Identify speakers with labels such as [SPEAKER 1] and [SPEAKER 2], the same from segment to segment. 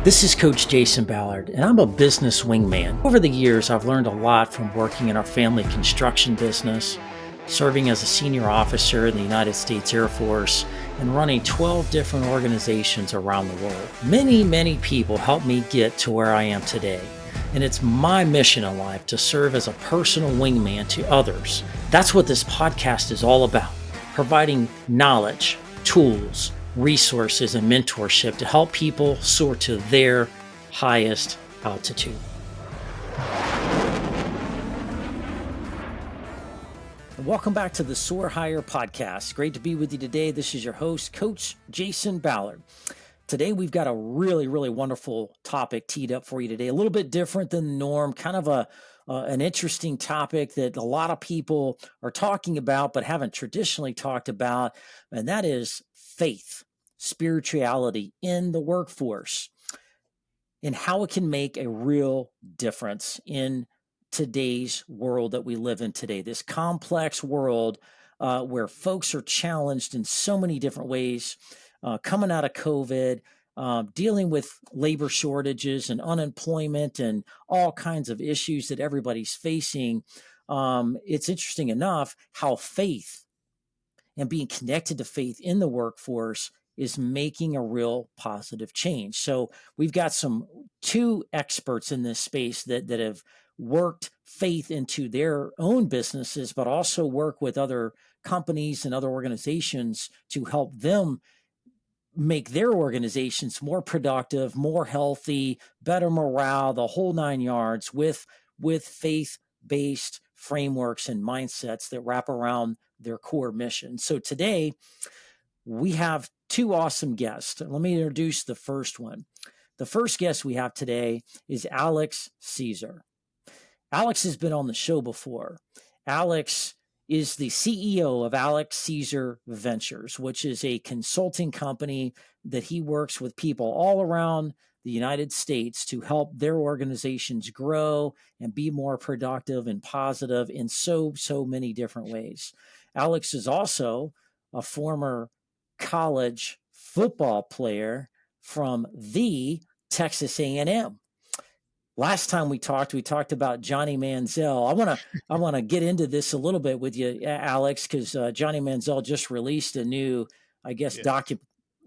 [SPEAKER 1] This is Coach Jason Ballard, and I'm a business wingman. Over the years, I've learned a lot from working in our family construction business, serving as a senior officer in the United States Air Force, and running 12 different organizations around the world. Many people helped me get to where I am today, and it's my mission in life to serve as a personal wingman to others. That's what this podcast is all about, providing knowledge, tools, resources, and mentorship to help people soar to their highest altitude. Welcome back to the Soar Higher podcast. Great to be with you today. This is your host, Coach Jason Ballard. Today, we've got a really wonderful topic teed up for you today. A little bit different than the norm, kind of an interesting topic that a lot of people are talking about but haven't traditionally talked about, and that is faith, spirituality in the workforce, and how it can make a real difference in today's world that we live in today. This complex world where folks are challenged in so many different ways, coming out of COVID, dealing with labor shortages and unemployment and all kinds of issues that everybody's facing. It's interesting enough how faith and being connected to faith in the workforce is making a real positive change. So we've got two experts in this space that have worked faith into their own businesses, but also work with other companies and other organizations to help them make their organizations more productive, more healthy, better morale, the whole nine yards with faith-based frameworks and mindsets that wrap around their core mission. So today we have two awesome guests. Let me introduce the first one. The first guest we have today is Alex Sezer. Alex has been on the show before. Alex is the CEO of Alex Sezer Ventures, which is a consulting company that he works with people all around the United States to help their organizations grow and be more productive and positive in so many different ways. Alex is also a former college football player from the Texas A&M. Last time we talked about Johnny Manziel. I want to get into this a little bit with you, Alex, because Johnny Manziel just released a new, I guess,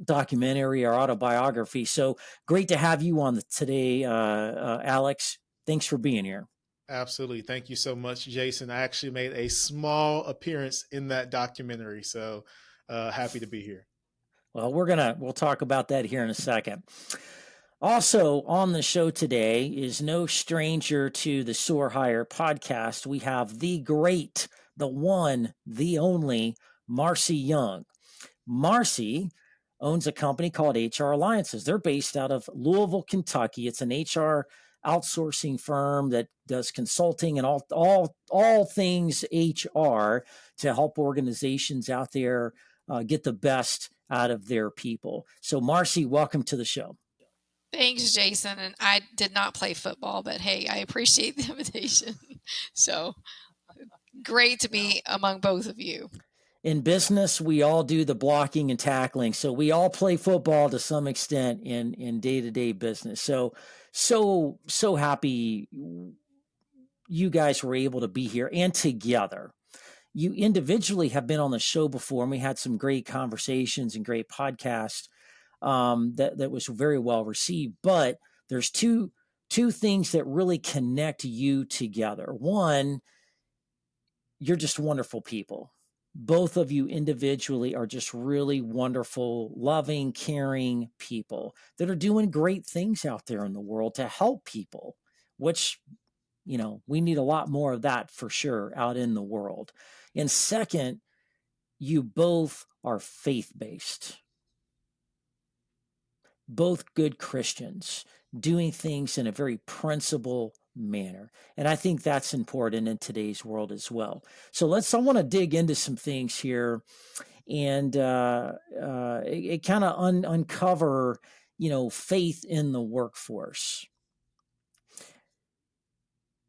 [SPEAKER 1] documentary or autobiography. So great to have you on today, Alex. Thanks for being here.
[SPEAKER 2] Absolutely. Thank you so much, Jason. I actually made a small appearance in that documentary, so happy to be here.
[SPEAKER 1] Well, we'll talk about that here in a second. Also on the show today is no stranger to the Soar Higher podcast. We have the great, the one, the only Marcy Young. Marcy owns a company called HR Alliances. They're based out of Louisville, Kentucky. It's an HR outsourcing firm that does consulting and all things HR to help organizations out there get the best out of their people. So Marcy, welcome to the show.
[SPEAKER 3] Thanks, Jason. And I did not play football, but hey, I appreciate the invitation. So great to be among both of you.
[SPEAKER 1] In business, we all do the blocking and tackling. So we all play football to some extent in day-to-day business. So happy you guys were able to be here and together. You individually have been on the show before, and we had some great conversations and great podcasts that was very well received. But there's two things that really connect you together. One, you're just wonderful people. Both of you individually are just really wonderful, loving, caring people that are doing great things out there in the world to help people, which, we need a lot more of that for sure out in the world. And second, you both are faith-based. Both good Christians doing things in a very principled manner. And I think that's important in today's world as well. So I want to dig into some things here and it kind of uncover, faith in the workforce.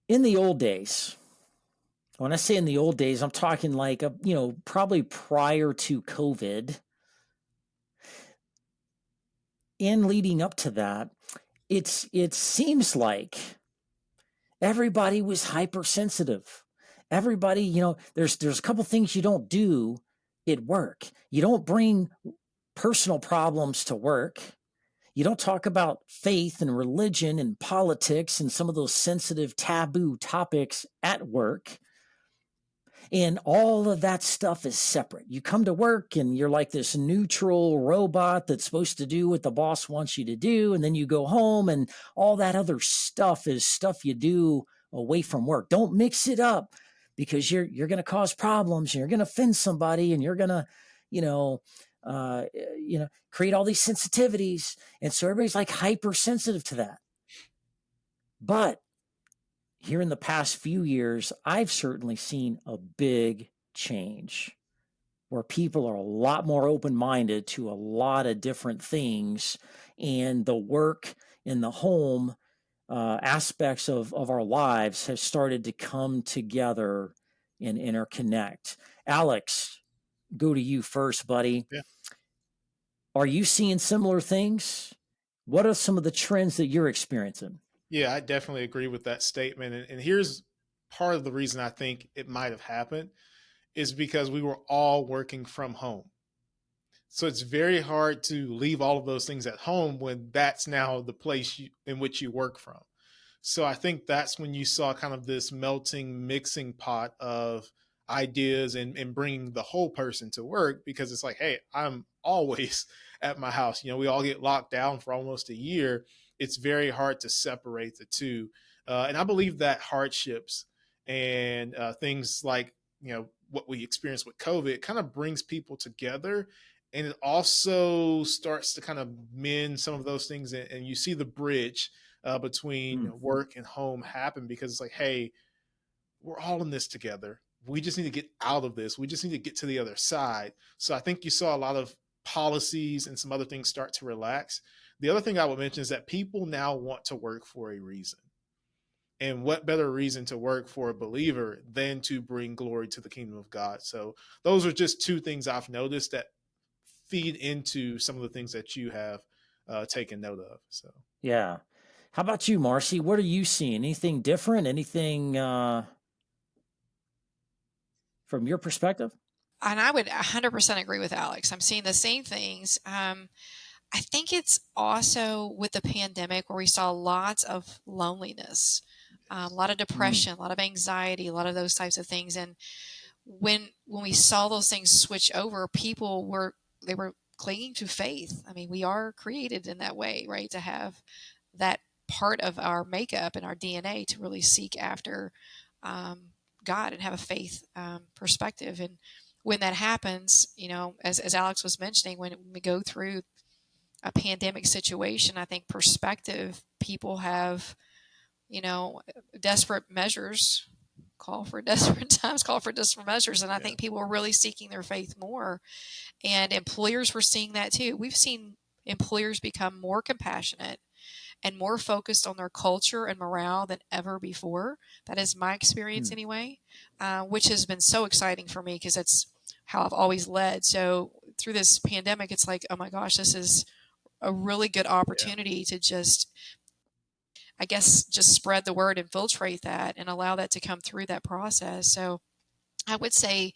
[SPEAKER 1] In the old days, when I say in the old days, I'm talking like, probably prior to COVID, and leading up to that, it seems like everybody was hypersensitive. Everybody, there's a couple things you don't do at work. You don't bring personal problems to work. You don't talk about faith and religion and politics and some of those sensitive taboo topics at work. And all of that stuff is separate. You come to work and you're like this neutral robot that's supposed to do what the boss wants you to do. And then you go home and all that other stuff is stuff you do away from work. Don't mix it up because you're going to cause problems and you're going to offend somebody and you're going to, you know, create all these sensitivities. And so everybody's like hypersensitive to that. But here in the past few years, I've certainly seen a big change where people are a lot more open minded to a lot of different things. And the work in the home aspects of our lives have started to come together and interconnect. Alex, go to you first, buddy.
[SPEAKER 2] Yeah.
[SPEAKER 1] Are you seeing similar things? What are some of the trends that you're experiencing?
[SPEAKER 2] Yeah, I definitely agree with that statement. And here's part of the reason I think it might have happened is because we were all working from home. So it's very hard to leave all of those things at home when that's now the place in which you work from. So I think that's when you saw kind of this melting, mixing pot of ideas and bringing the whole person to work because it's like, hey, I'm always at my house. We all get locked down for almost a year. It's very hard to separate the two. And I believe that hardships and things like, what we experience with COVID kind of brings people together. And it also starts to kind of mend some of those things. And you see the bridge between work and home happen because it's like, hey, we're all in this together. We just need to get out of this. We just need to get to the other side. So I think you saw a lot of policies and some other things start to relax. The other thing I would mention is that people now want to work for a reason. And what better reason to work for a believer than to bring glory to the kingdom of God? So those are just two things I've noticed that feed into some of the things that you have taken note of. So
[SPEAKER 1] Yeah. How about you, Marcy? What are you seeing? Anything different? Anything from your perspective?
[SPEAKER 3] And I would 100% agree with Alex. I'm seeing the same things. I think it's also with the pandemic where we saw lots of loneliness, a lot of depression, a lot of anxiety, a lot of those types of things. And when we saw those things switch over, people were clinging to faith. I mean, we are created in that way, right? To have that part of our makeup and our DNA to really seek after God and have a faith perspective. And when that happens, as Alex was mentioning, when we go through a pandemic situation, I think perspective, people have, desperate measures call for desperate times, call for desperate measures. And I think people are really seeking their faith more. And employers were seeing that too. We've seen employers become more compassionate and more focused on their culture and morale than ever before. That is my experience anyway, which has been so exciting for me because that's how I've always led. So through this pandemic, it's like, oh my gosh, this is a really good opportunity to just, I guess, just spread the word, infiltrate that, and allow that to come through that process. So I would say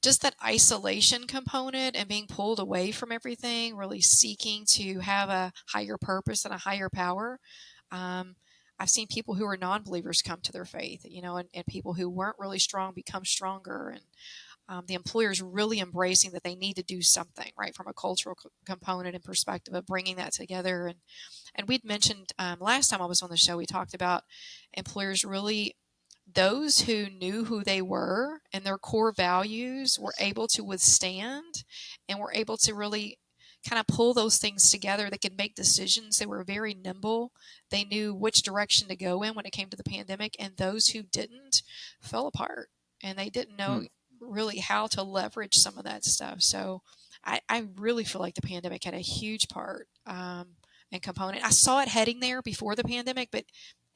[SPEAKER 3] just that isolation component and being pulled away from everything, really seeking to have a higher purpose and a higher power. I've seen people who are non-believers come to their faith, and people who weren't really strong become stronger. And the employers really embracing that they need to do something, right, from a cultural component and perspective of bringing that together. And we'd mentioned last time I was on the show, we talked about employers really, those who knew who they were and their core values were able to withstand and were able to really kind of pull those things together. They could make decisions. They were very nimble. They knew which direction to go in when it came to the pandemic. And those who didn't fell apart and they didn't know really how to leverage some of that stuff. So I really feel like the pandemic had a huge part and component. I saw it heading there before the pandemic, but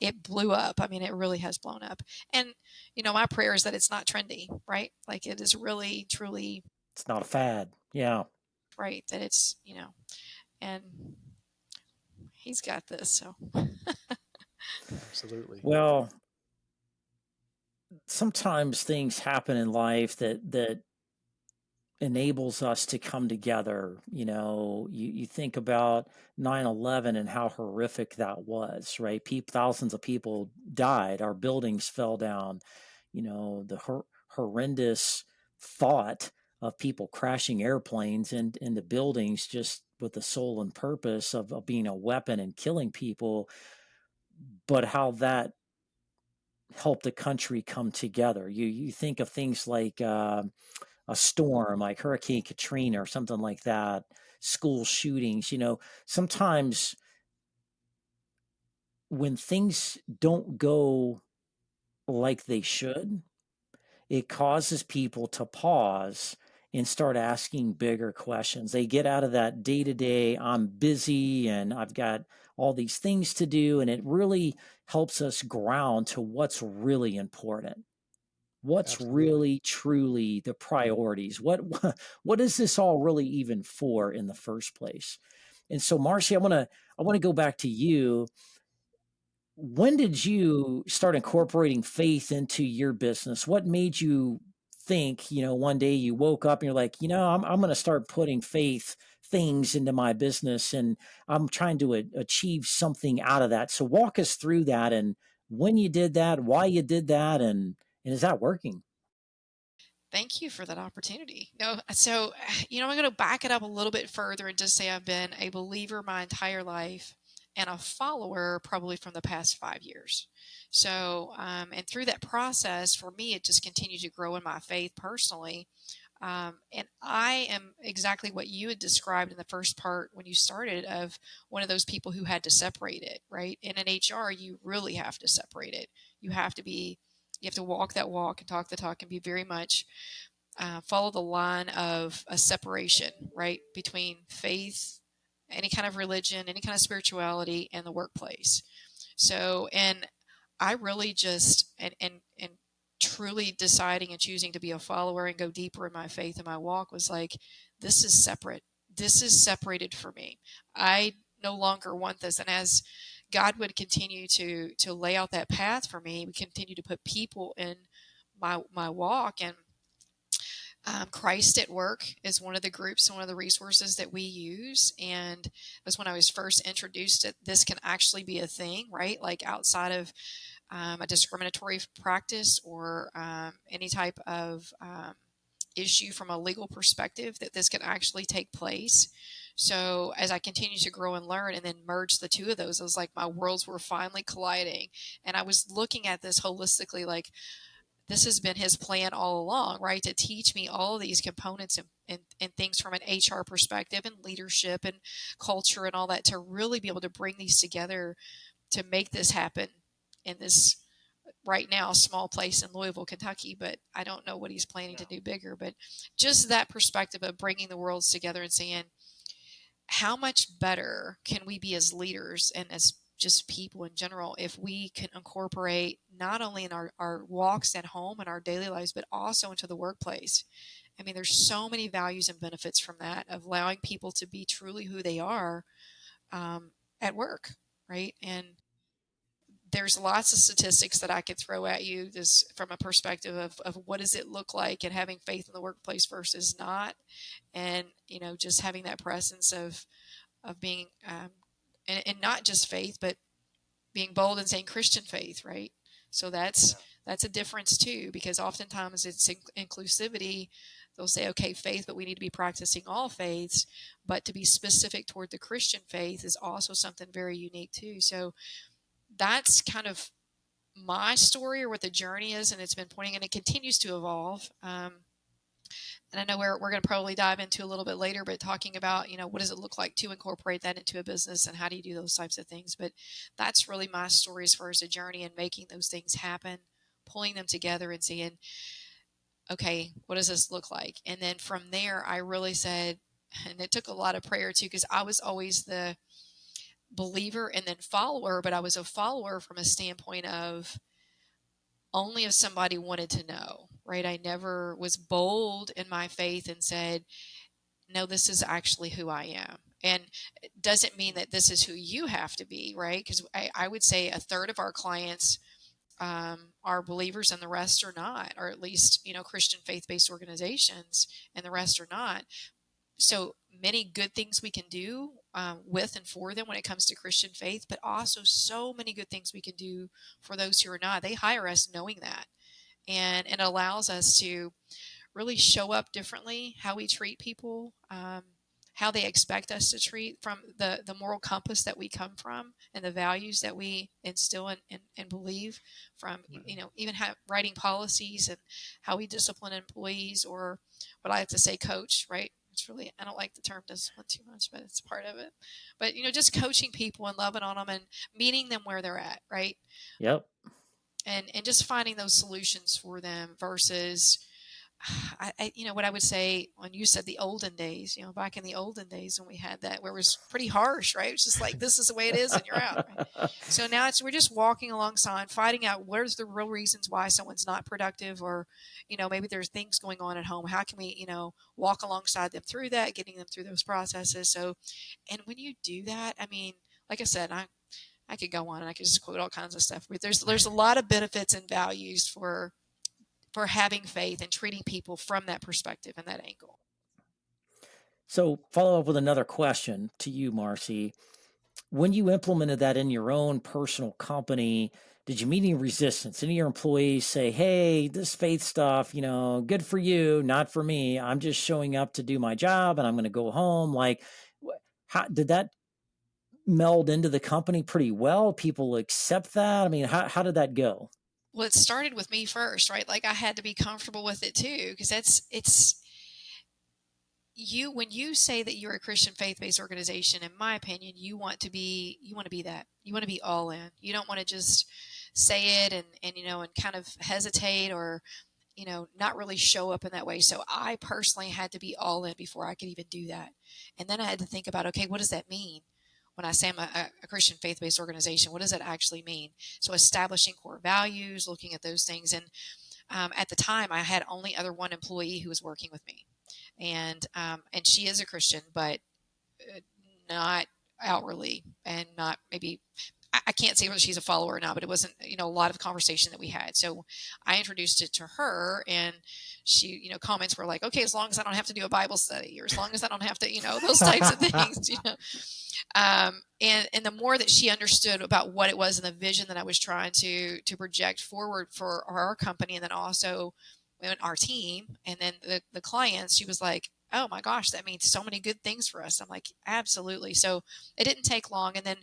[SPEAKER 3] it blew up. I mean, it really has blown up. And, my prayer is that it's not trendy, right? Like it is really, truly.
[SPEAKER 1] It's not a fad. Yeah.
[SPEAKER 3] Right. That it's, and He's got this. So
[SPEAKER 2] Absolutely.
[SPEAKER 1] Well, sometimes things happen in life that enables us to come together. You think about 9/11 and how horrific that was, right? Thousands of people died, our buildings fell down. The horrendous thought of people crashing airplanes into buildings just with the sole and purpose of being a weapon and killing people, but how that helped the country come together. You think of things like a storm like Hurricane Katrina or something like that, school shootings. Sometimes when things don't go like they should, it causes people to pause and start asking bigger questions. They get out of that day to day, I'm busy and I've got all these things to do. And it really helps us ground to what's really important. What's
[SPEAKER 2] Absolutely.
[SPEAKER 1] really truly the priorities? What is this all really even for in the first place? And so, Marcy, I want to go back to you. When did you start incorporating faith into your business? What made you think, one day you woke up and you're like, I'm going to start putting faith things into my business and I'm trying to achieve something out of that. So walk us through that and when you did that, why you did that, and is that working?
[SPEAKER 3] thank you for that opportunity. No, so I'm going to back it up a little bit further and just say I've been a believer my entire life and a follower probably from the past 5 years. So, and through that process, for me, it just continued to grow in my faith personally. And I am exactly what you had described in the first part when you started, of one of those people who had to separate it, right? In an HR, you really have to separate it. You have to be, you have to walk that walk and talk the talk and be very much follow the line of a separation, right? Between faith, any kind of religion, any kind of spirituality, and the workplace. So, and I really just, and truly deciding and choosing to be a follower and go deeper in my faith and my walk was like, this is separate. This is separated for me. I no longer want this. And as God would continue to lay out that path for me, we continue to put people in my walk. And Christ at Work is one of the groups, one of the resources that we use. And that's when I was first introduced to this can actually be a thing, right? Like outside of a discriminatory practice or any type of issue from a legal perspective, that this can actually take place. So as I continued to grow and learn and then merge the two of those, it was like my worlds were finally colliding. And I was looking at this holistically, like, this has been his plan all along, right? To teach me all of these components and things from an HR perspective and leadership and culture and all that, to really be able to bring these together to make this happen in this right now small place in Louisville, Kentucky. But I don't know what he's planning to do bigger. But just that perspective of bringing the worlds together and saying, how much better can we be as leaders and as just people in general if we can incorporate not only in our walks at home and our daily lives, but also into the workplace. I mean, there's so many values and benefits from that, of allowing people to be truly who they are at work, right? And there's lots of statistics that I could throw at you, this from a perspective of what does it look like and having faith in the workplace versus not. And, just having that presence of being, and not just faith, but being bold and saying Christian faith, right? So that's a difference too, because oftentimes it's inclusivity. They'll say, okay, faith, but we need to be practicing all faiths. But to be specific toward the Christian faith is also something very unique too. So that's kind of my story, or what the journey is, and it's been pointing, and it continues to evolve. And I know we're going to probably dive into a little bit later, but talking about, what does it look like to incorporate that into a business and how do you do those types of things? But that's really my story as far as a journey and making those things happen, pulling them together and saying, okay, what does this look like? And then from there, I really said, and it took a lot of prayer too, because I was always the believer and then follower, but I was a follower from a standpoint of only if somebody wanted to know, right? I never was bold in my faith and said, no, this is actually who I am. And it doesn't mean that this is who you have to be, right? Because I would say a third of our clients are believers and the rest are not, or at least, Christian faith-based organizations, and the rest are not. So many good things we can do with and for them when it comes to Christian faith, but also so many good things we can do for those who are not. They hire us knowing that. And it allows us to really show up differently, how we treat people, how they expect us to treat, from the moral compass that we come from and the values that we instill and believe from, even writing policies and how we discipline employees, or what I like to say, coach, right? It's really, I don't like the term discipline too much, but it's part of it. But, just coaching people and loving on them and meeting them where they're at, right?
[SPEAKER 1] Yep.
[SPEAKER 3] And just finding those solutions for them versus, what I would say, when you said the olden days, back in the olden days when we had that, where it was pretty harsh, right? It's just like, this is the way it is and you're out, right? So now we're just walking alongside, finding out where's the real reasons why someone's not productive, or, maybe there's things going on at home. How can we, walk alongside them through that, getting them through those processes. So, and when you do that, I mean, like I said, I could go on and I could just quote all kinds of stuff, but there's a lot of benefits and values for having faith and treating people from that perspective and that angle.
[SPEAKER 1] So, follow up with another question to you, Marcy. When you implemented that in your own personal company, did you meet any resistance? Any of your employees say, hey, this faith stuff, good for you, not for me. I'm just showing up to do my job and I'm going to go home. Like, how did that meld into the company pretty well? People accept that? I mean, how did that go?
[SPEAKER 3] Well, it started with me first, right? Like, I had to be comfortable with it too, because when you say that you're a Christian faith-based organization, in my opinion, you want to be that. You want to be all in. You don't want to just say it and kind of hesitate, or not really show up in that way. So I personally had to be all in before I could even do that. And then I had to think about, okay, what does that mean? When I say I'm a Christian faith-based organization, what does that actually mean? So establishing core values, looking at those things. And at the time, I had only other one employee who was working with me. And she is a Christian, but not outwardly, and not maybe, I can't say whether she's a follower or not, but it wasn't, a lot of conversation that we had. So I introduced it to her, and she, comments were like, okay, as long as I don't have to do a Bible study, or as long as I don't have to, those types of things, and the more that she understood about what it was and the vision that I was trying to project forward for our company, and then also our team, and then the clients, she was like, oh my gosh, that means so many good things for us. I'm like, absolutely. So it didn't take long. And then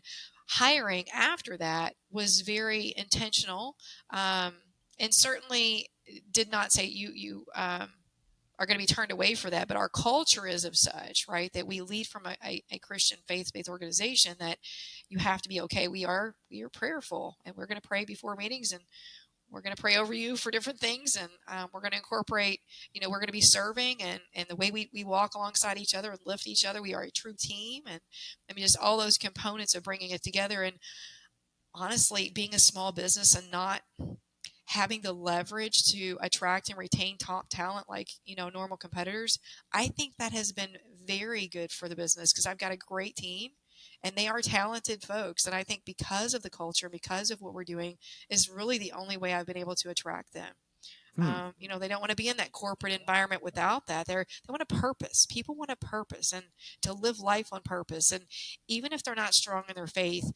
[SPEAKER 3] hiring after that was very intentional, and certainly did not say you are going to be turned away for that. But our culture is of such, right, that we lead from a Christian faith-based organization, that you have to be okay. We are prayerful, and we're going to pray before meetings, and we're going to pray over you for different things, and we're going to incorporate, we're going to be serving, and the way we walk alongside each other and lift each other. We are a true team, and I mean, just all those components of bringing it together. And honestly, being a small business and not having the leverage to attract and retain top talent like, normal competitors, I think that has been very good for the business, because I've got a great team and they are talented folks. And I think because of the culture, because of what we're doing, is really the only way I've been able to attract them. They don't want to be in that corporate environment without that. They want a purpose. People want a purpose, and to live life on purpose. And even if they're not strong in their faith,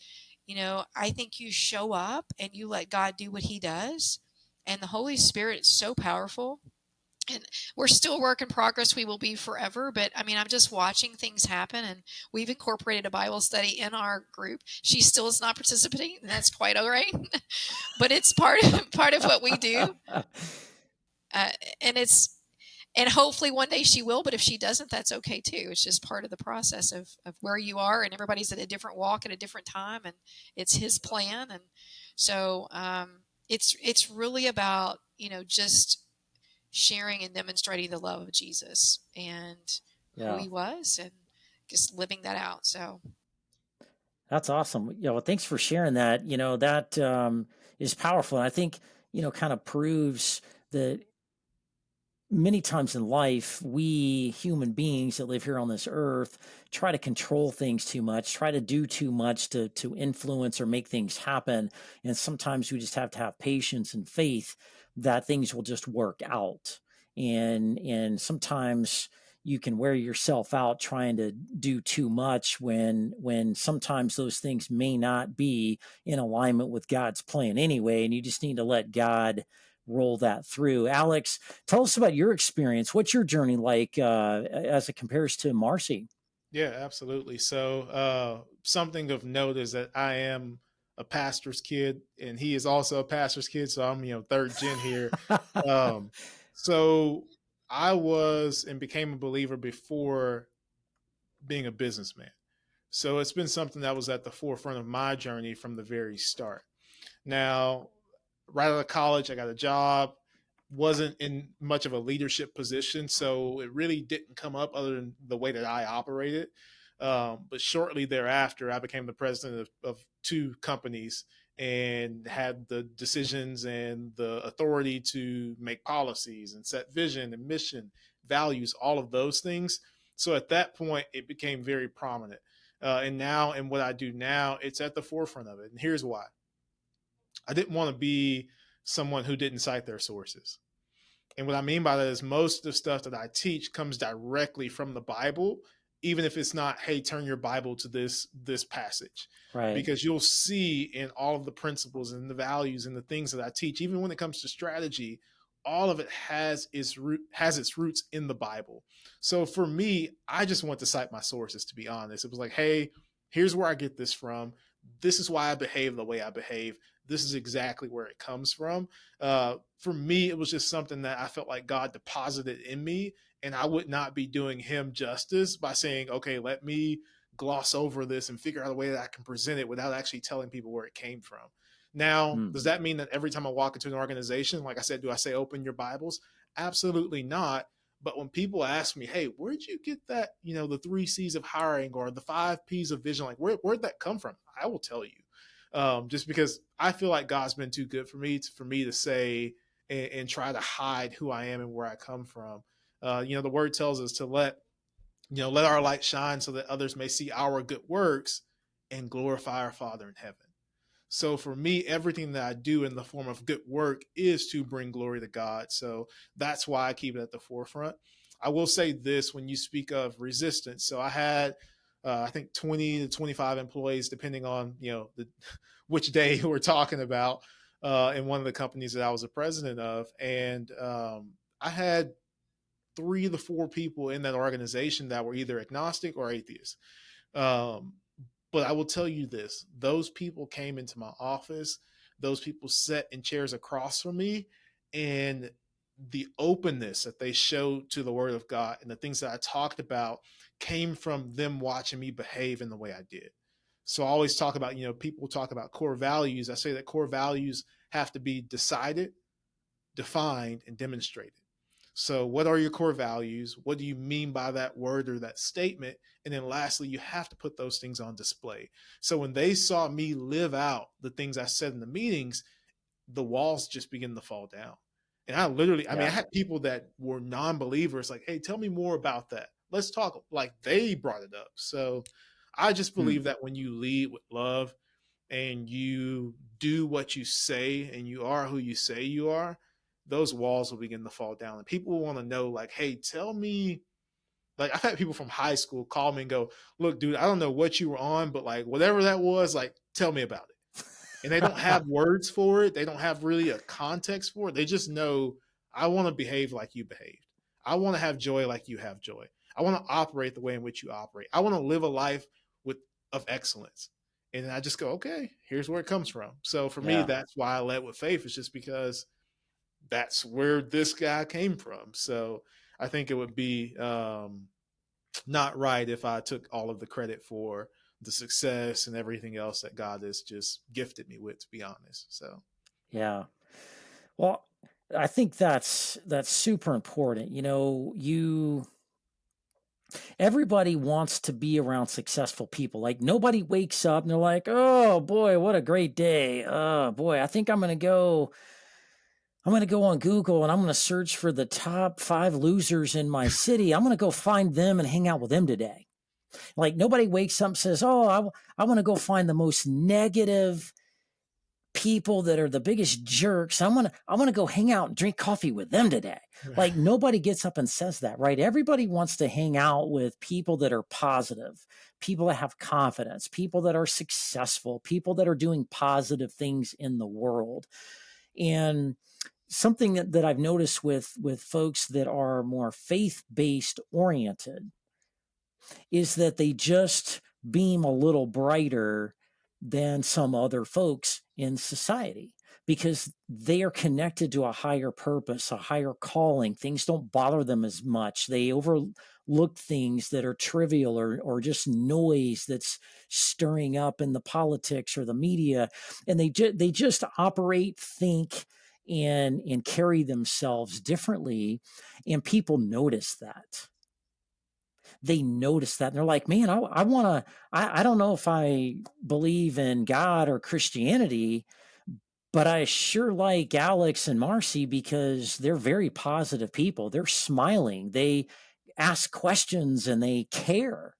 [SPEAKER 3] I think you show up and you let God do what he does. And the Holy Spirit is so powerful. And we're still a work in progress. We will be forever. But I mean, I'm just watching things happen, and we've incorporated a Bible study in our group. She still is not participating, and that's quite all right. But it's part of what we do. And hopefully one day she will, but if she doesn't, that's okay too. It's just part of the process of where you are, and everybody's at a different walk at a different time, and it's his plan. And so it's really about, just sharing and demonstrating the love of Jesus and who he was, and just living that out. So
[SPEAKER 1] that's awesome. Well, thanks for sharing that. That is powerful. And I think, kind of proves that many times in life, we human beings that live here on this earth try to control things too much, try to do too much to influence or make things happen. And sometimes we just have to have patience and faith that things will just work out. And sometimes you can wear yourself out trying to do too much when sometimes those things may not be in alignment with God's plan anyway, and you just need to let God roll that through. Alex, tell us about your experience. What's your journey like as it compares to Marcy?
[SPEAKER 2] Yeah, absolutely. So, something of note is that I am a pastor's kid, and he is also a pastor's kid. So I'm, third gen here. Um, so I was and became a believer before being a businessman. So it's been something that was at the forefront of my journey from the very start. Now, right out of college, I got a job, wasn't in much of a leadership position. So it really didn't come up other than the way that I operated. But shortly thereafter, I became the president of two companies and had the decisions and the authority to make policies and set vision and mission, values, all of those things. So at that point, it became very prominent. And now, in what I do now, it's at the forefront of it. And here's why: I didn't want to be someone who didn't cite their sources. And what I mean by that is most of the stuff that I teach comes directly from the Bible, even if it's not, hey, turn your Bible to this passage.
[SPEAKER 1] Right.
[SPEAKER 2] Because you'll see in all of the principles and the values and the things that I teach, even when it comes to strategy, all of it has its roots in the Bible. So for me, I just want to cite my sources, to be honest. It was like, hey, here's where I get this from. This is why I behave the way I behave. This is exactly where it comes from. For me, it was just something that I felt like God deposited in me, and I would not be doing Him justice by saying, okay, let me gloss over this and figure out a way that I can present it without actually telling people where it came from. Now,
[SPEAKER 1] Mm.
[SPEAKER 2] does that mean that every time I walk into an organization, like I said, do I say open your Bibles? Absolutely not. But when people ask me, hey, where'd you get that, the 3 C's of hiring or the 5 P's of vision? Like, where'd that come from? I will tell you. Just because I feel like God's been too good for me to say and try to hide who I am and where I come from. The word tells us to let our light shine so that others may see our good works and glorify our Father in heaven. So for me, everything that I do in the form of good work is to bring glory to God. So that's why I keep it at the forefront. I will say this: when you speak of resistance, so I had, I think 20 to 25 employees, depending on, which day we're talking about, in one of the companies that I was a president of. And I had 3 to 4 people in that organization that were either agnostic or atheist. Um, but I will tell you this: those people came into my office, those people sat in chairs across from me, and the openness that they showed to the word of God and the things that I talked about came from them watching me behave in the way I did. So I always talk about, people talk about core values. I say that core values have to be decided, defined, and demonstrated. So, what are your core values? What do you mean by that word or that statement? And then, lastly, you have to put those things on display. So, when they saw me live out the things I said in the meetings, the walls just begin to fall down. And I
[SPEAKER 1] Yeah.
[SPEAKER 2] had people that were non believers like, hey, tell me more about that. Let's talk. Like, they brought it up. So, I just
[SPEAKER 1] Mm.
[SPEAKER 2] believe that when you lead with love and you do what you say and you are who you say you are, those walls will begin to fall down. And people will want to know, like, hey, tell me. Like, I've had people from high school call me and go, look, dude, I don't know what you were on, but like, whatever that was, like, tell me about it. And they don't have words for it. They don't have really a context for it. They just know, I want to behave like you behaved. I want to have joy like you have joy. I want to operate the way in which you operate. I want to live a life with of excellence. And then I just go, okay, here's where it comes from. So for me,
[SPEAKER 1] Yeah.
[SPEAKER 2] that's why I led with faith. It's just because that's where this guy came from. So I think it would be not right if I took all of the credit for the success and everything else that God has just gifted me with, to be honest. So,
[SPEAKER 1] Yeah. Well, I think that's super important. You everybody wants to be around successful people. Like nobody wakes up and they're like, "Oh boy, what a great day. Oh boy, I think I'm going to go I'm going to go on Google and I'm going to search for the top 5 losers in my city. I'm going to go find them and hang out with them today. Like nobody wakes up and says, oh, I want to go find the most negative people that are the biggest jerks. I want to go hang out and drink coffee with them today. Like nobody gets up and says that, right? Everybody wants to hang out with people that are positive, people that have confidence, people that are successful, people that are doing positive things in the world. And something that I've noticed with folks that are more faith-based oriented is that they just beam a little brighter than some other folks in society because they are connected to a higher purpose, a higher calling. Things don't bother them as much. They overlook things that are trivial or just noise that's stirring up in the politics or the media. And they just operate, think, and carry themselves differently. And people notice that. They notice that and they're like, man, I want to, I don't know if I believe in God or Christianity, but I sure like Alex and Marcy because they're very positive people. They're smiling. They ask questions and they care.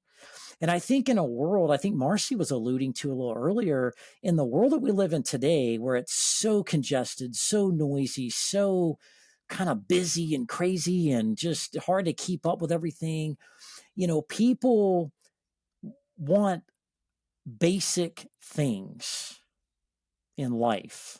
[SPEAKER 1] And I think in a world, I think Marcy was alluding to a little earlier, in the world that we live in today, where it's so congested, so noisy, so kind of busy and crazy and just hard to keep up with everything. People want basic things in life.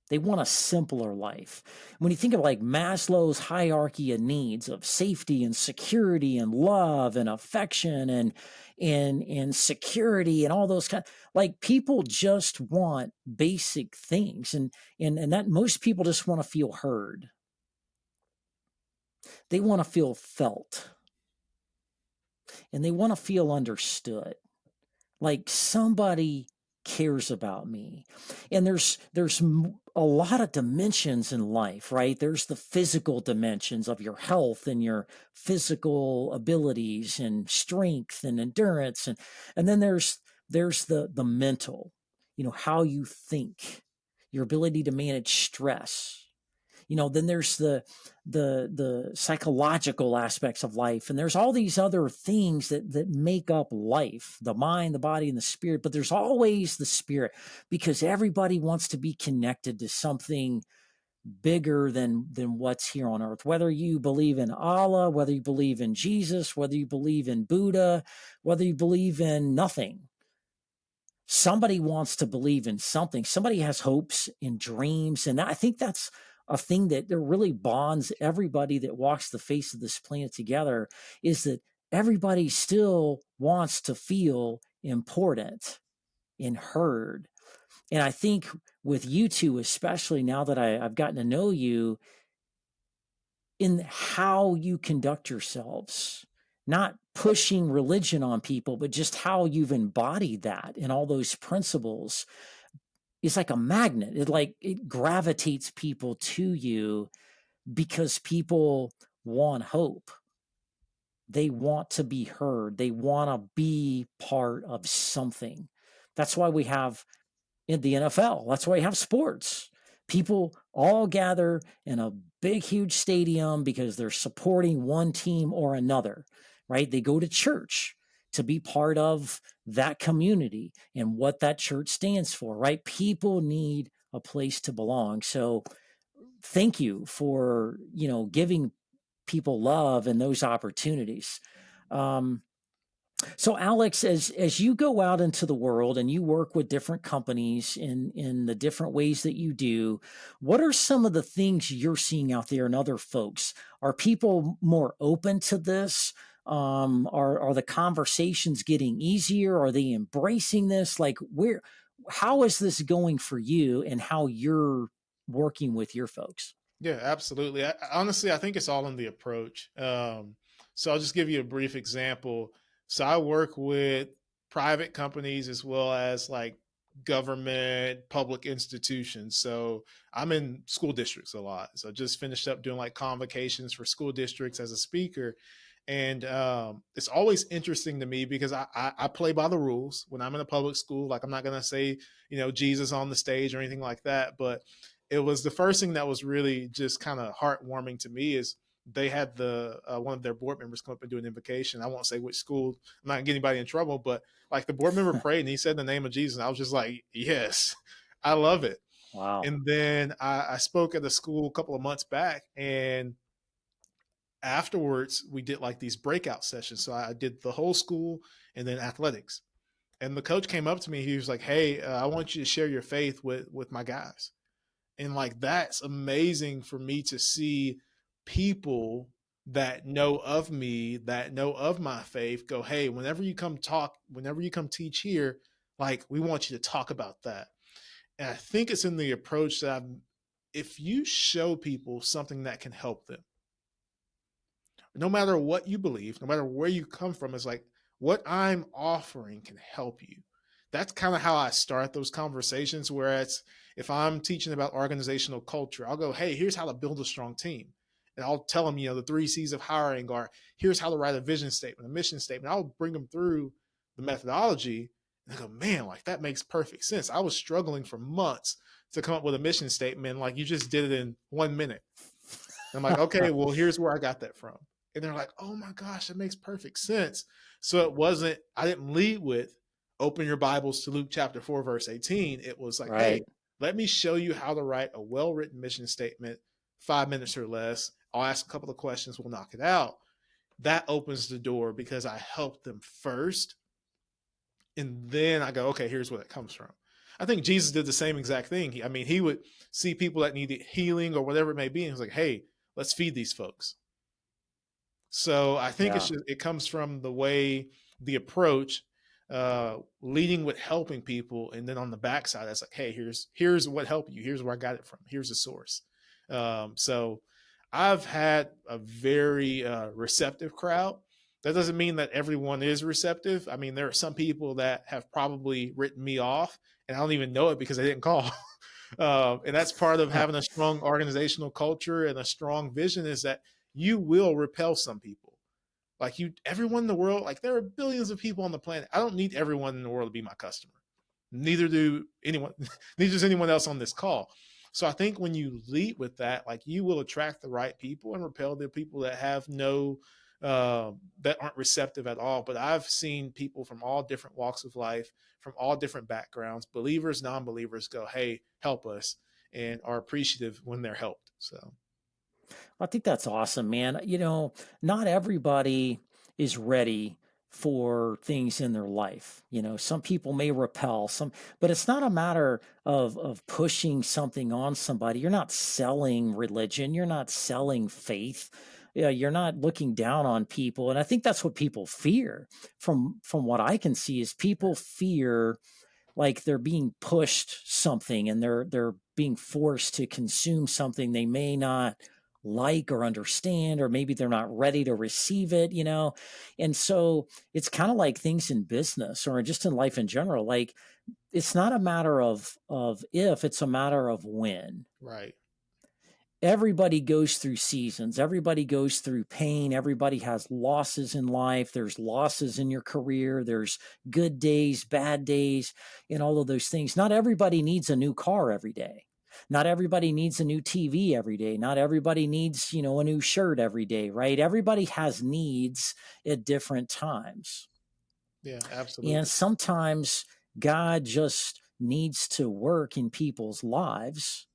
[SPEAKER 1] They want a simpler life. When you think of like Maslow's hierarchy of needs of safety and security and love and affection and security and all those kind, like people just want basic things. And that most people just want to feel heard. They want to feel felt. And they want to feel understood. Like somebody cares about me. And there's a lot of dimensions in life, right? There's the physical dimensions of your health and your physical abilities and strength and endurance. And then there's the mental, how you think, your ability to manage stress. Then there's the psychological aspects of life, and there's all these other things that make up life, the mind, the body, and the spirit. But there's always the spirit, because everybody wants to be connected to something bigger than what's here on earth. Whether you believe in Allah, whether you believe in Jesus, whether you believe in Buddha, whether you believe in nothing, somebody wants to believe in something. Somebody has hopes and dreams. And I think that's a thing that really bonds everybody that walks the face of this planet together, is that everybody still wants to feel important and heard. And I think with you two, especially now that I've gotten to know you, in how you conduct yourselves, not pushing religion on people, but just how you've embodied that and all those principles, is like a magnet. It gravitates people to you because people want hope. They want to be heard. They want to be part of something. That's why we have in the NFL. That's why you have sports. People all gather in a big, huge stadium because they're supporting one team or another, right? They go to church to be part of that community and what that church stands for, right? People need a place to belong. So thank you for, giving people love and those opportunities. So Alex, as you go out into the world and you work with different companies in the different ways that you do, what are some of the things you're seeing out there in other folks? Are people more open to this? Are the conversations getting easier? Are they embracing this? Like how is this going for you and how you're working with your folks?
[SPEAKER 2] Yeah, absolutely. Honestly, I think it's all in the approach. So I'll just give you a brief example. So I work with private companies as well as like government, public institutions. So I'm in school districts a lot. So I just finished up doing like convocations for school districts as a speaker. And it's always interesting to me because I play by the rules when I'm in a public school. Like I'm not going to say, Jesus on the stage or anything like that. But it was the first thing that was really just kind of heartwarming to me is they had the one of their board members come up and do an invocation. I won't say which school. I'm not getting anybody in trouble, but like the board member prayed and he said the name of Jesus. And I was just like, yes, I love it.
[SPEAKER 1] Wow.
[SPEAKER 2] And then I spoke at the school a couple of months back, and afterwards we did like these breakout sessions. So I did the whole school and then athletics. And the coach came up to me. He was like, "Hey, I want you to share your faith with my guys." And like that's amazing for me to see people that know of me, that know of my faith, go, "Hey, whenever you come talk, whenever you come teach here, like we want you to talk about that." And I think it's in the approach that if you show people something that can help them, no matter what you believe, no matter where you come from, it's like what I'm offering can help you. That's kind of how I start those conversations. Whereas if I'm teaching about organizational culture, I'll go, hey, here's how to build a strong team. And I'll tell them, the 3 C's of hiring, or here's how to write a vision statement, a mission statement. I'll bring them through the methodology and they go, man, like that makes perfect sense. I was struggling for months to come up with a mission statement. Like you just did it in 1 minute. And I'm like, okay, well, here's where I got that from. And they're like, oh my gosh, it makes perfect sense. So I didn't lead with open your Bibles to Luke chapter 4, verse 18. It was like, hey,
[SPEAKER 1] Right.
[SPEAKER 2] let me show you how to write a well-written mission statement, 5 minutes or less. I'll ask a couple of questions. We'll knock it out. That opens the door because I helped them first. And then I go, okay, here's where that comes from. I think Jesus did the same exact thing. He would see people that needed healing or whatever it may be. And he was like, hey, let's feed these folks. So I think
[SPEAKER 1] Yeah.
[SPEAKER 2] it comes from the way, the approach, leading with helping people, and then on the backside, it's like, hey, here's what helped you. Here's where I got it from. Here's the source. So I've had a very receptive crowd. That doesn't mean that everyone is receptive. I mean, there are some people that have probably written me off, and I don't even know it because they didn't call. And that's part of having a strong organizational culture and a strong vision, is that you will repel some people. Like everyone in the world, like there are billions of people on the planet. I don't need everyone in the world to be my customer. Neither does anyone else on this call. So I think when you lead with that, like you will attract the right people and repel the people that have that aren't receptive at all. But I've seen people from all different walks of life, from all different backgrounds, believers, non-believers, go, hey, help us, and are appreciative when they're helped. So
[SPEAKER 1] I think that's awesome, man. Not everybody is ready for things in their life. Some people may repel but it's not a matter of pushing something on somebody. You're not selling religion. You're not selling faith. Yeah, you're not looking down on people. And I think that's what people fear from what I can see is people fear like they're being pushed something and they're being forced to consume something they may not like or understand, or maybe they're not ready to receive it. And so it's kind of like things in business or just in life in general. Like it's not a matter of if, it's a matter of when.
[SPEAKER 2] right.
[SPEAKER 1] Everybody goes through seasons. Everybody goes through pain. Everybody has losses in life. There's losses in your career. There's good days, bad days, and all of those things. Not everybody needs a new car every day. Not everybody needs a new TV every day. Not everybody needs, a new shirt every day, right? Everybody has needs at different times.
[SPEAKER 2] Yeah,
[SPEAKER 1] And
[SPEAKER 2] absolutely.
[SPEAKER 1] sometimes God just needs to work in people's lives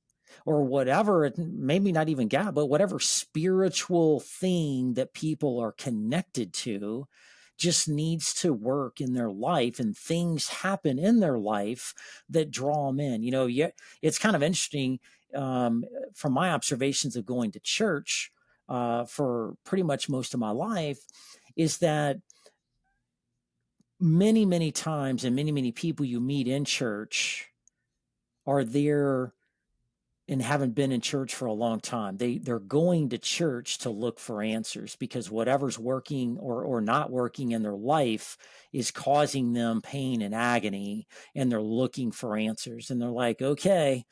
[SPEAKER 1] or whatever, maybe not even God, but whatever spiritual thing that people are connected to just needs to work in their life, and things happen in their life that draw them in. Yeah, it's kind of interesting from my observations of going to church for pretty much most of my life is that many, many times and many, many people you meet in church are there and haven't been in church for a long time. They're going to church to look for answers because whatever's working or not working in their life is causing them pain and agony, and they're looking for answers. And they're like, okay,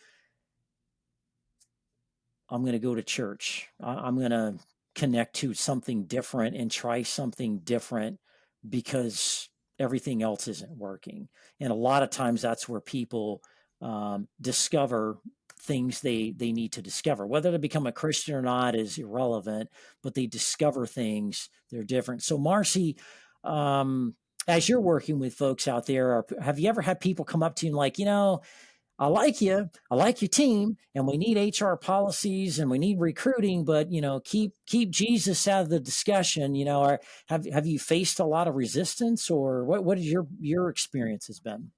[SPEAKER 1] I'm going to go to church. I'm going to connect to something different and try something different because everything else isn't working. And a lot of times that's where people discover things they need to discover. Whether they become a Christian or not is irrelevant, but they discover things they're different. So Marcy, um, as you're working with folks out there, have you ever had people come up to you and like, I like you, I like your team, and we need HR policies and we need recruiting, but keep Jesus out of the discussion. Or have you faced a lot of resistance, or what is your experience has been?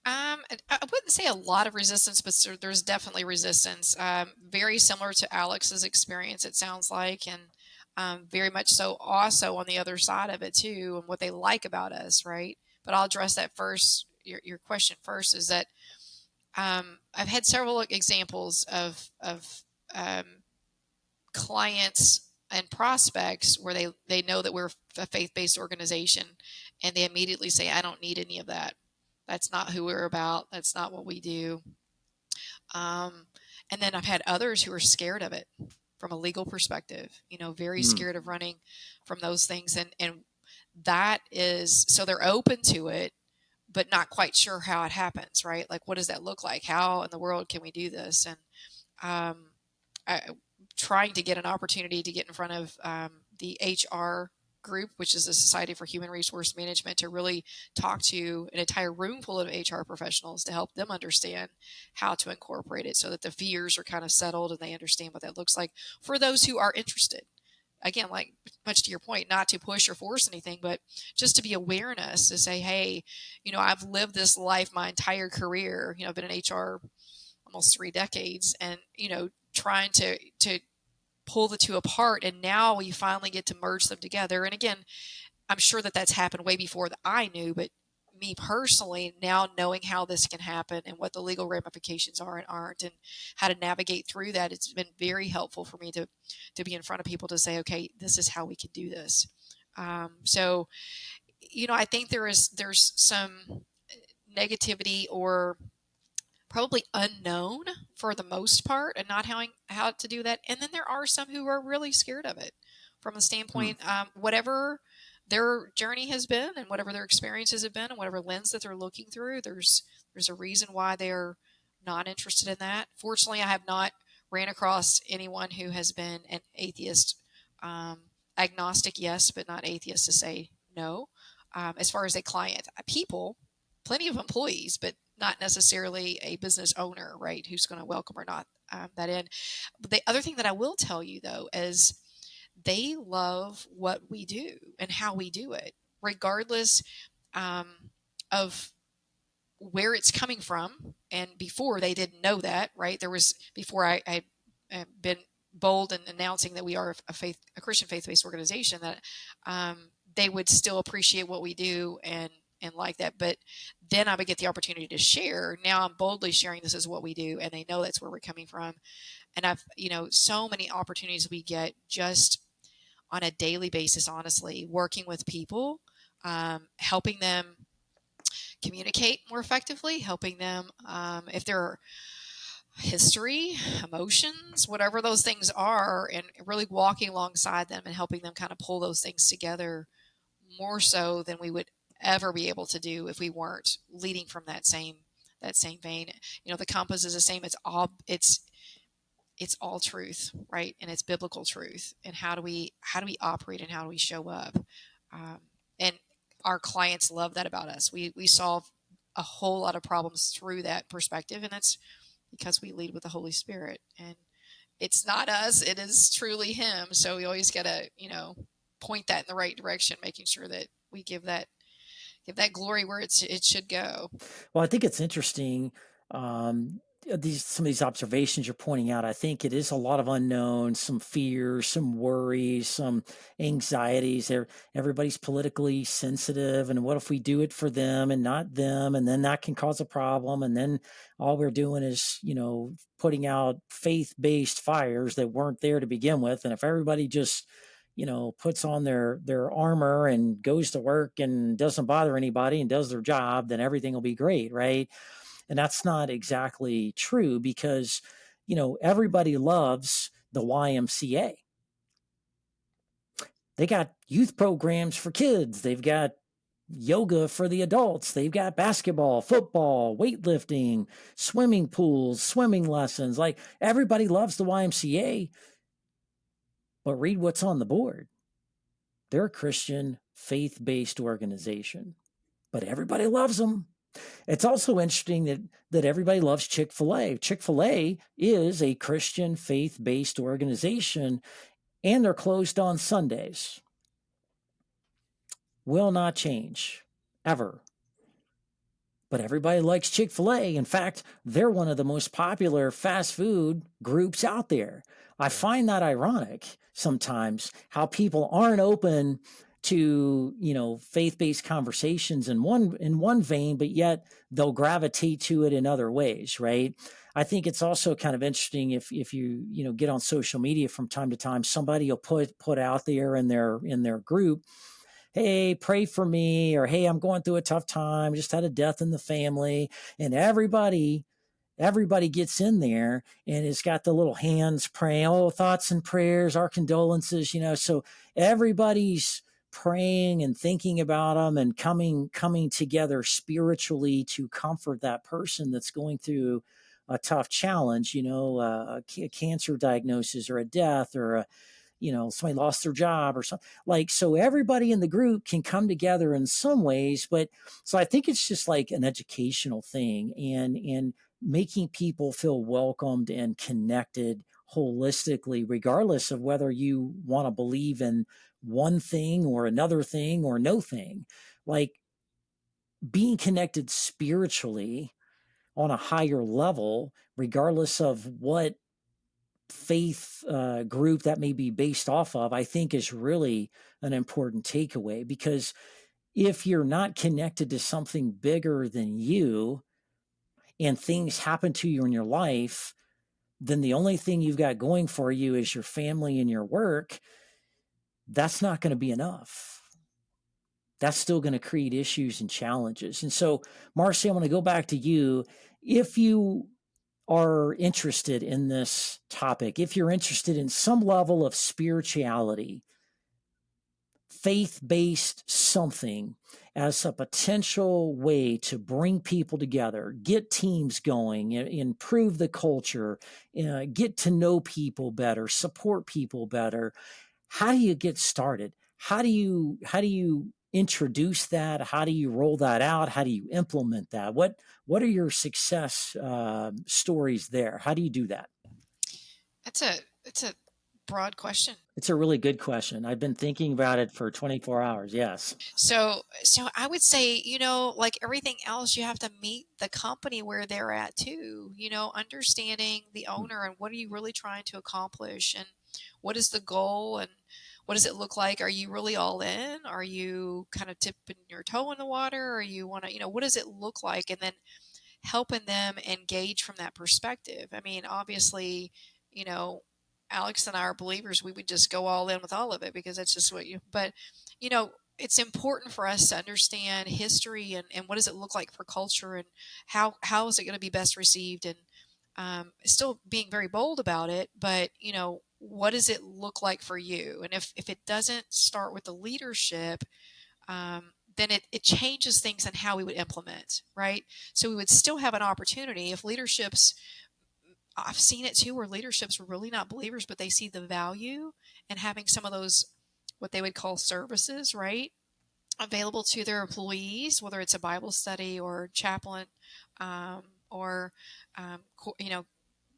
[SPEAKER 3] I wouldn't say a lot of resistance, but there's definitely resistance. Very similar to Alex's experience, it sounds like, and very much so also on the other side of it too, and what they like about us, right? But I'll address that first. Your question first is that I've had several examples of clients and prospects where they know that we're a faith-based organization, and they immediately say, "I don't need any of that. That's not who we're about. That's not what we do." And then I've had others who are scared of it from a legal perspective, very
[SPEAKER 1] Mm,
[SPEAKER 3] scared of running from those things. And that is, so they're open to it, but not quite sure how it happens, right? Like, what does that look like? How in the world can we do this? And um, trying to get an opportunity to get in front of the HR group, which is the Society for Human Resource Management, to really talk to an entire room full of HR professionals to help them understand how to incorporate it so that the fears are kind of settled and they understand what that looks like for those who are interested. Again, like much to your point, not to push or force anything, but just to be awareness to say, hey, I've lived this life my entire career. I've been in HR almost 3 decades, and trying to pull the two apart, and now we finally get to merge them together. And again, I'm sure that that's happened way before that I knew, but me personally, now knowing how this can happen and what the legal ramifications are and aren't, and how to navigate through that, it's been very helpful for me to be in front of people to say, okay, this is how we can do this. So I think there's some negativity, or probably unknown for the most part, and not how to do that. And then there are some who are really scared of it from the
[SPEAKER 1] mm.
[SPEAKER 3] standpoint, whatever their journey has been and whatever their experiences have been and whatever lens that they're looking through, there's a reason why they're not interested in that. Fortunately, I have not ran across anyone who has been an atheist, agnostic, yes, but not atheist to say no. As far as a client, people, plenty of employees, but not necessarily a business owner, right, who's going to welcome or not that in. But the other thing that I will tell you, though, is they love what we do and how we do it, regardless um, of where it's coming from. And before, they didn't know that, right? Before I been bold in announcing that we are a Christian faith-based organization, that they would still appreciate what we do and like that. But then I would get the opportunity to share. Now I'm boldly sharing this is what we do, and they know that's where we're coming from. And I've, so many opportunities we get just on a daily basis, honestly, working with people, helping them communicate more effectively, helping them, if their history, emotions, whatever those things are, and really walking alongside them and helping them kind of pull those things together more so than we would ever be able to do if we weren't leading from that same vein. The compass is the same. It's all truth, right? And it's biblical truth. And how do we operate and how do we show up? And our clients love that about us. We solve a whole lot of problems through that perspective, and that's because we lead with the Holy Spirit. And it's not us; it is truly Him. So we always got to, point that in the right direction, making sure that we give that glory where it should go.
[SPEAKER 1] Well, I think it's interesting. Some of these observations you're pointing out, I think it is a lot of unknowns, some fears, some worries, some anxieties. Everybody's politically sensitive, and what if we do it for them and not them, and then that can cause a problem. And then all we're doing is, putting out faith-based fires that weren't there to begin with. And if everybody just puts on their armor and goes to work and doesn't bother anybody and does their job, then everything will be great, right? And that's not exactly true, because everybody loves the YMCA. They got youth programs for kids. They've got yoga for the adults. They've got basketball, football, weightlifting, swimming pools, swimming lessons. Like everybody loves the YMCA, but read what's on the board. They're a Christian, faith based organization, but everybody loves them. It's also interesting that everybody loves Chick-fil-A. Chick-fil-A is a Christian, faith based organization, and they're closed on Sundays. Will not change ever. But everybody likes Chick-fil-A. In fact, they're one of the most popular fast food groups out there. I find that ironic sometimes how people aren't open to, faith-based conversations in one vein, but yet they'll gravitate to it in other ways, right? I think it's also kind of interesting if you, get on social media from time to time, somebody will put out there in their group, hey, pray for me, or hey, I'm going through a tough time, just had a death in the family, and everybody gets in there and it's got the little hands praying, oh, thoughts and prayers, our condolences, so everybody's praying and thinking about them and coming together spiritually to comfort that person that's going through a tough challenge, a cancer diagnosis or a death or somebody lost their job or something, like, so everybody in the group can come together in some ways. But so I think it's just like an educational thing and making people feel welcomed and connected holistically, regardless of whether you want to believe in one thing or another thing or no thing. Like being connected spiritually on a higher level, regardless of what faith group that may be based off of, I think is really an important takeaway. Because if you're not connected to something bigger than you and things happen to you in your life, then the only thing you've got going for you is your family and your work. That's not going to be enough. That's still going to create issues and challenges. And so, Marcy, I want to go back to you. If you are interested in this topic, if you're interested in some level of spirituality, faith-based something as a potential way to bring people together, get teams going, improve the culture, get to know people better, support people better, how do you get started? How do you introduce that? How do you roll that out? How do you implement that? What are your success stories there? How do you do that?
[SPEAKER 3] It's a broad question.
[SPEAKER 1] It's a really good question. I've been thinking about it for 24 hours. Yes.
[SPEAKER 3] So I would say, like everything else, you have to meet the company where they're at too, understanding the owner and what are you really trying to accomplish and what is the goal and what does it look like? Are you really all in? Are you kind of tipping your toe in the water? Or you want to, what does it look like? And then helping them engage from that perspective. I mean, obviously, you know, Alex and I are believers. We would just go all in with all of it because that's just but, it's important for us to understand history and what does it look like for culture and how is it going to be best received and still being very bold about it. But, what does it look like for you? And if it doesn't start with the leadership, then it changes things and how we would implement, right? So we would still have an opportunity if leadership's, I've seen it too, where leadership's really not believers, but they see the value in having some of those, what they would call services, right? Available to their employees, whether it's a Bible study or chaplain, or,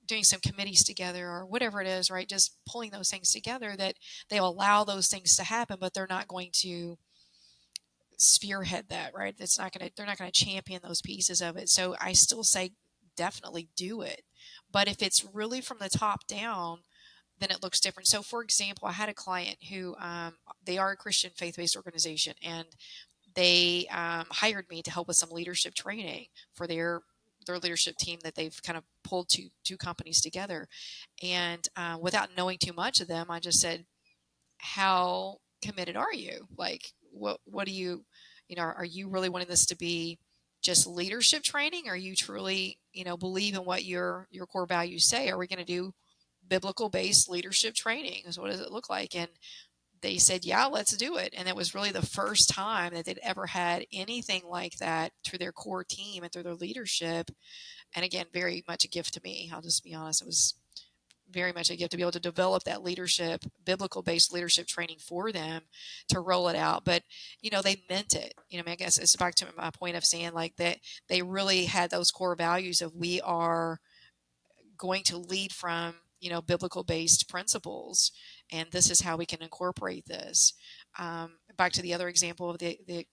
[SPEAKER 3] doing some committees together or whatever it is, right? Just pulling those things together that they'll allow those things to happen, but they're not going to spearhead that, right? They're not going to champion those pieces of it. So I still say definitely do it. But if it's really from the top down, then it looks different. So for example, I had a client who, they are a Christian faith-based organization and they hired me to help with some leadership training for their leadership team that they've kind of pulled two companies together. And without knowing too much of them, I just said, how committed are you? Like, what do you, are you really wanting this to be just leadership training? Are you truly, believe in what your core values say? Are we going to do biblical based leadership training? So what does it look like? And they said, yeah, let's do it. And it was really the first time that they'd ever had anything like that through their core team and through their leadership. And again, very much a gift to me. I'll just be honest. It was very much a gift to be able to develop that leadership, biblical based leadership training for them to roll it out. But, they meant it. I mean, I guess it's back to my point of saying like that they really had those core values of we are going to lead from, biblical based principles. And this is how we can incorporate this. Back to the other example of the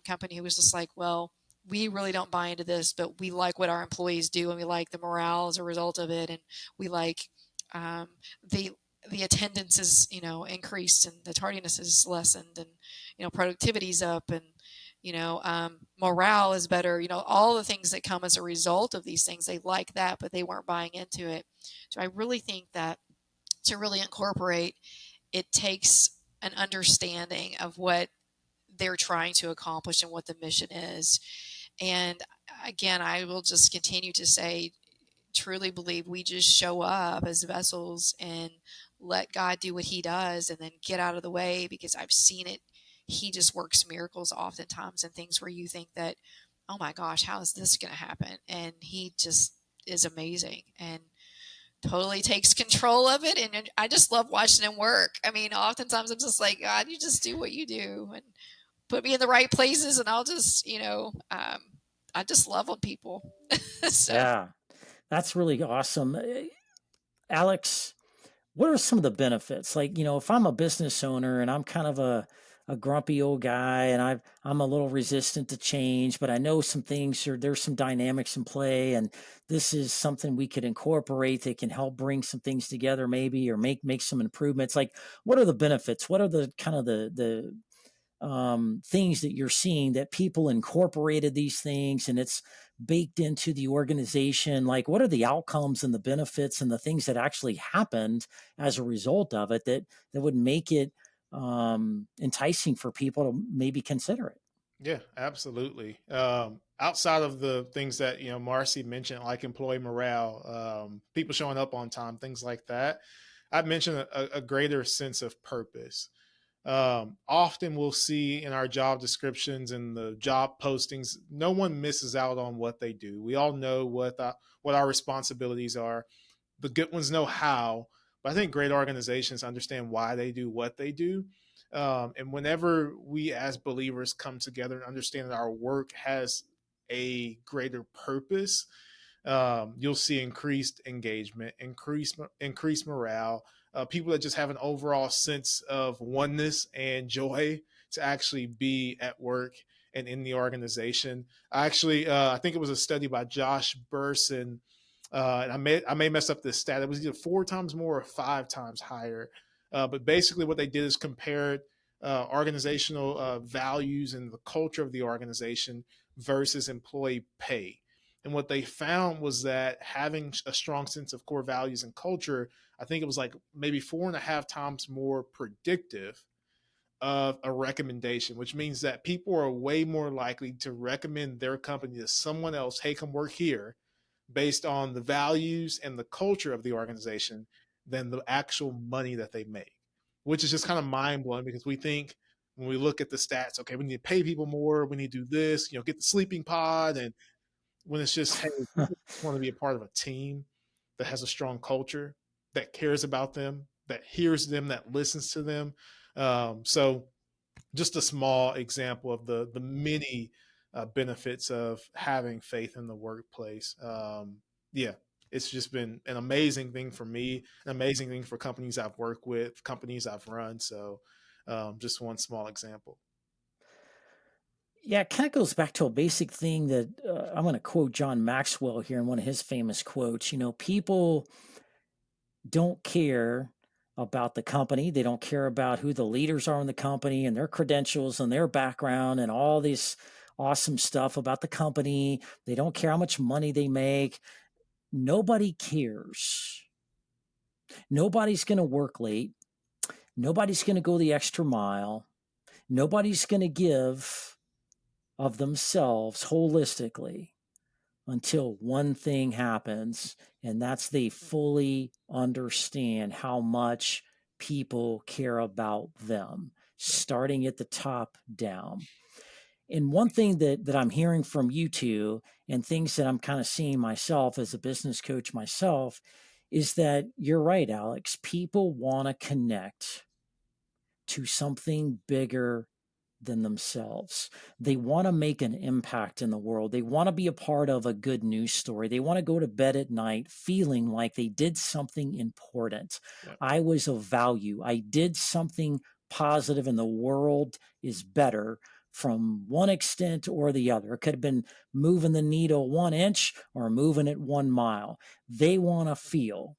[SPEAKER 3] company who was just like, well, we really don't buy into this, but we like what our employees do, and we like the morale as a result of it, and we like um, the attendance is increased, and the tardiness is lessened, and productivity's up, and morale is better. All the things that come as a result of these things, they like that, but they weren't buying into it. So I really think that to really incorporate, it takes an understanding of what they're trying to accomplish and what the mission is. And again, I will just continue to say, truly believe we just show up as vessels and let God do what he does and then get out of the way, because I've seen it. He just works miracles oftentimes and things where you think that, oh my gosh, how is this going to happen? And he just is amazing and totally takes control of it. And I just love watching him work. I mean, oftentimes I'm just like, God, you just do what you do and put me in the right places, and I'll just, I just love on people. So.
[SPEAKER 1] Yeah, that's really awesome. Alex, what are some of the benefits? Like, if I'm a business owner and I'm kind of a grumpy old guy and I'm a little resistant to change, but I know some things there's some dynamics in play, and this is something we could incorporate that can help bring some things together maybe, or make some improvements. Like, what are the benefits? What are the kind of the things that you're seeing that people incorporated these things and it's baked into the organization? Like, what are the outcomes and the benefits and the things that actually happened as a result of it that would make it enticing for people to maybe consider it?
[SPEAKER 2] Yeah, absolutely. Outside of the things that Marcy mentioned, like employee morale, people showing up on time, things like that, I mentioned a greater sense of purpose. Often we'll see in our job descriptions and the job postings, no one misses out on what they do. We all know what our responsibilities are. The good ones know how, but I think great organizations understand why they do what they do. And whenever we as believers come together and understand that our work has a greater purpose, you'll see increased engagement, increased morale, people that just have an overall sense of oneness and joy to actually be at work and in the organization. I think it was a study by Josh Burson, and I may mess up this stat. It was either 4 times more or 5 times higher. But basically, what they did is compared organizational values and the culture of the organization versus employee pay. And what they found was that having a strong sense of core values and culture, I think it was like maybe 4.5 times more predictive of a recommendation, which means that people are way more likely to recommend their company to someone else. Hey, come work here, based on the values and the culture of the organization than the actual money that they make, which is just kind of mind blowing, because we think when we look at the stats, okay, we need to pay people more, we need to do this, get the sleeping pod. And when it's just, hey, people just want to be a part of a team that has a strong culture, that cares about them, that hears them, that listens to them. So just a small example of the many benefits of having faith in the workplace. Yeah, it's just been an amazing thing for me, an amazing thing for companies I've worked with, companies I've run. So just one small example.
[SPEAKER 1] Yeah, it kind of goes back to a basic thing that I'm going to quote John Maxwell here in one of his famous quotes. People don't care about the company. They don't care about who the leaders are in the company and their credentials and their background and all this awesome stuff about the company. They don't care how much money they make. Nobody cares. Nobody's going to work late. Nobody's going to go the extra mile. Nobody's going to give of themselves holistically until one thing happens, and that's they fully understand how much people care about them, starting at the top down. And one thing that I'm hearing from you two, and things that I'm kind of seeing myself as a business coach myself, is that you're right, Alex. People want to connect to something bigger than themselves. They want to make an impact in the world. They want to be a part of a good news story. They want to go to bed at night feeling like they did something important.
[SPEAKER 2] Yep.
[SPEAKER 1] I was of value. I did something positive, and the world is better from one extent or the other. It could have been moving the needle 1 inch or moving it 1 mile. They want to feel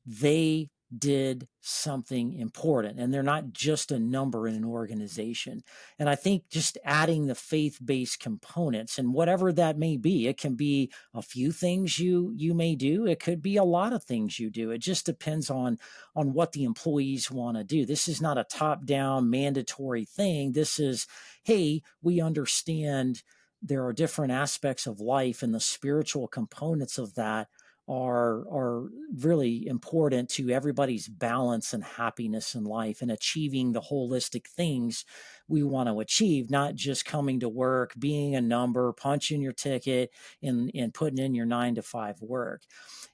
[SPEAKER 1] they did something important, and they're not just a number in an organization. And I think just adding the faith-based components, and whatever that may be, it can be a few things you may do, it could be a lot of things you do. It just depends on what the employees want to do. This is not a top-down mandatory thing. This is, hey, we understand there are different aspects of life, and the spiritual components of that are really important to everybody's balance and happiness in life, and achieving the holistic things we want to achieve, not just coming to work, being a number, punching your ticket, and putting in your 9 to 5 work.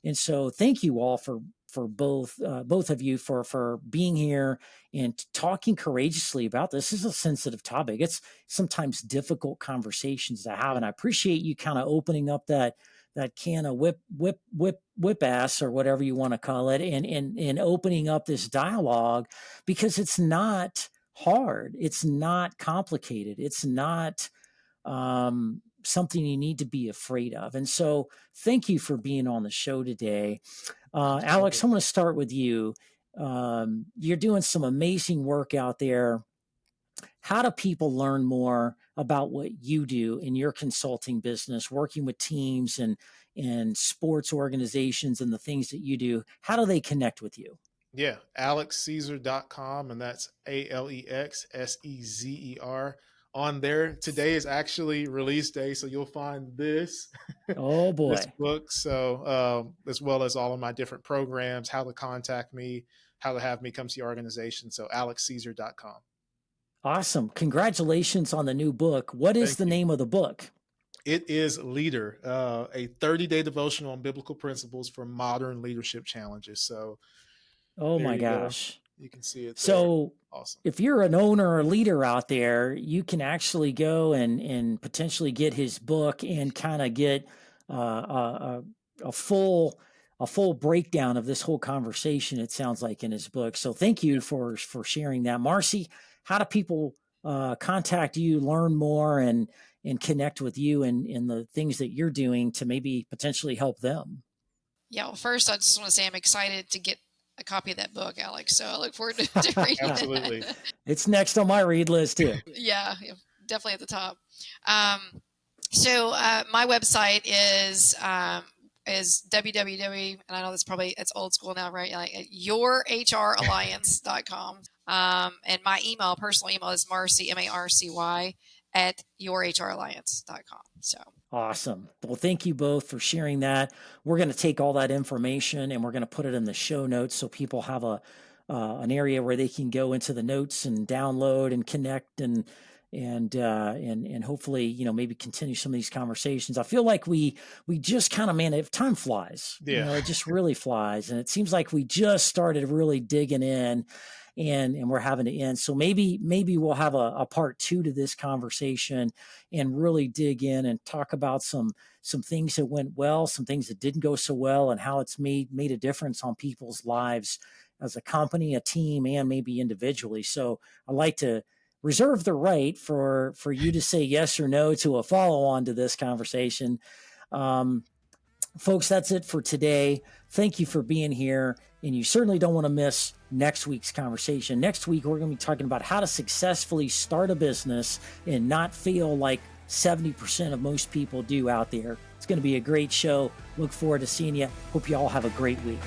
[SPEAKER 1] And so thank you all for both of you for being here and talking courageously about this. This is a sensitive topic. It's sometimes difficult conversations to have, and I appreciate you kind of opening up that can of whip ass, or whatever you want to call it, and opening up this dialogue, because it's not hard. It's not complicated. It's not something you need to be afraid of. And so thank you for being on the show today. Alex, I'm going to start with you. You're doing some amazing work out there. How do people learn more about what you do in your consulting business, working with teams and sports organizations and the things that you do? How do they connect with you?
[SPEAKER 2] Yeah, alexsezer.com, and that's AlexSezer. On there, today is actually release day, so you'll find this.
[SPEAKER 1] Oh boy,
[SPEAKER 2] this book. So as well as all of my different programs, how to contact me, how to have me come to your organization. So alexsezer.com.
[SPEAKER 1] Awesome. Congratulations on the new book. What is the name of the book?
[SPEAKER 2] It is Leader, a 30-day devotional on biblical principles for modern leadership challenges. So,
[SPEAKER 1] oh my gosh,
[SPEAKER 2] you can see it.
[SPEAKER 1] So
[SPEAKER 2] awesome. If
[SPEAKER 1] you're an owner or leader out there, you can actually go and potentially get his book and kind of get a full breakdown of this whole conversation, it sounds like, in his book. So thank you for sharing that. Marcy, how do people contact you, learn more, and connect with you and the things that you're doing to maybe potentially help them?
[SPEAKER 3] Yeah, well, first, I just want to say I'm excited to get a copy of that book, Alex. So I look forward to reading
[SPEAKER 2] Absolutely.
[SPEAKER 3] that.
[SPEAKER 1] It's next on my read list too.
[SPEAKER 3] Yeah, definitely at the top. So my website is www, and I know it's old school now, right? Like yourhralliance.com. And my personal email is Marcy, MARCY, at yourhralliance.com. So
[SPEAKER 1] awesome. Well, thank you both for sharing that. We're going to take all that information and we're going to put it in the show notes so people have an area where they can go into the notes and download and connect and hopefully, maybe continue some of these conversations. I feel like we just kind of, if time flies, it just really flies. And it seems like we just started really digging in and we're having to end. So maybe we'll have a part 2 to this conversation and really dig in and talk about some things that went well, some things that didn't go so well, and how it's made a difference on people's lives as a company, a team, and maybe individually. So I'd like to reserve the right for you to say yes or no to a follow-on to this conversation. Folks, that's it for today. Thank you for being here. And you certainly don't want to miss next week's conversation. Next week, we're going to be talking about how to successfully start a business and not feel like 70% of most people do out there. It's going to be a great show. Look forward to seeing you. Hope you all have a great week.